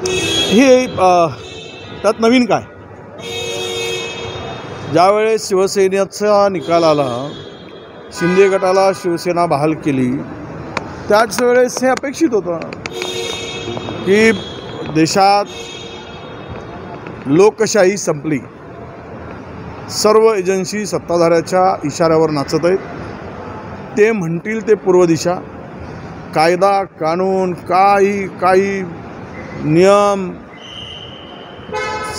हे त्यात नवीन काय? ज्यावेळेस शिवसेनेचा निकाल आला, शिंदे गटाला शिवसेना बहाल केली, त्याच वेळेस हे अपेक्षित होतं की देशात लोकशाही संपली, सर्व एजन्सी सत्ताधाऱ्याच्या इशाऱ्यावर नाचत आहेत, ते म्हणतील ते पूर्व दिशा, कायदा कानून काही नियम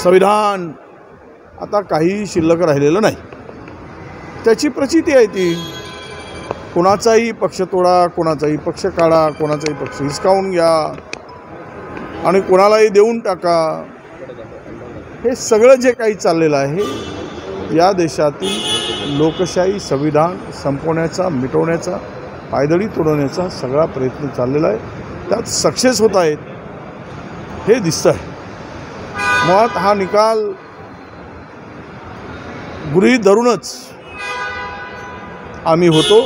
संविधान आता काही शिल्लक राहिलेलं नाही. त्याची प्रचिती आहे ती. कोणाचाही पक्ष तोडा, कोणाचाही पक्ष काढा, कोणाचाही पक्ष हिसकावून घ्या आणि कोणालाही देऊन टाका. हे सगळं जे काही चाललेलं आहे या देशातील लोकशाही संविधान संपवण्याचा, मिटवण्याचा, पायदळी तोडवण्याचा सगळा प्रयत्न चाललेला आहे. त्यात सक्सेस होत आहेत हे दिसतं आहे. मुळात हा निकाल गृहीत धरूनच आम्ही होतो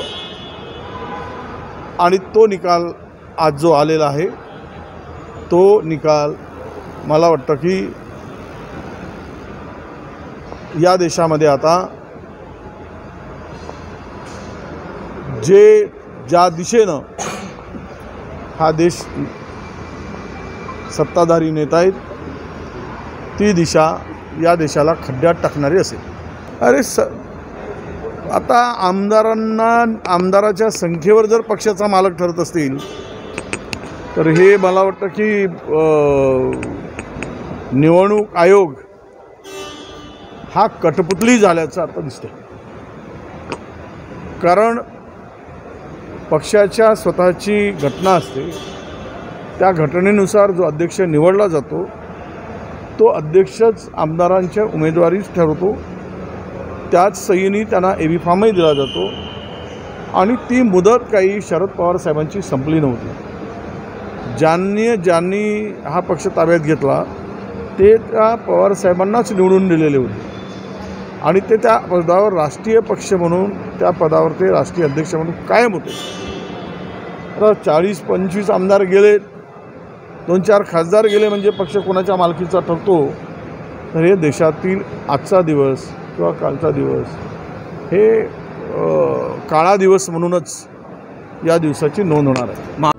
आणि तो निकाल आज जो आलेला आहे तो निकाल मला वाटतं की या देशामध्ये आता ज्या दिशेनं हा देश सत्ताधारी नेता आहेत ती दिशा या देशाला खड्ड्यात टाकणारी असेल. अरे आता आमदाराच्या संख्येवर जर पक्षाचा मालक ठरत असतील तर हे मला वाटतं की निवडणूक आयोग हा कठपुतली झाल्याचं आता दिसतं. कारण पक्षाच्या स्वतःची घटना असते, त्या घटनेनुसार जो अध्यक्ष निवडला जातो तो अध्यक्षच आमदारांच्या उमेदवारीच ठरवतो. त्याच सहीने त्यांना एबी फॉर्मही दिला जातो आणि ती मुदत काही शरद पवार साहेबांची संपली नव्हती. ज्यांनी हा पक्ष ताब्यात घेतला ते त्या पवार साहेबांनाच निवडून दिलेले होते आणि ते त्या पदावर राष्ट्रीय पक्ष म्हणून, त्या पदावर ते राष्ट्रीय अध्यक्ष म्हणून कायम होते. आता 40-25 आमदार गेले, 2-4 खासदार गेले म्हणजे पक्ष कोणाच्या मालकीचा ठरतो. तर हे देशातील आजचा दिवस किंवा कालचा दिवस हे काळा दिवस म्हणूनच या दिवसाची नोंद होणार आहे.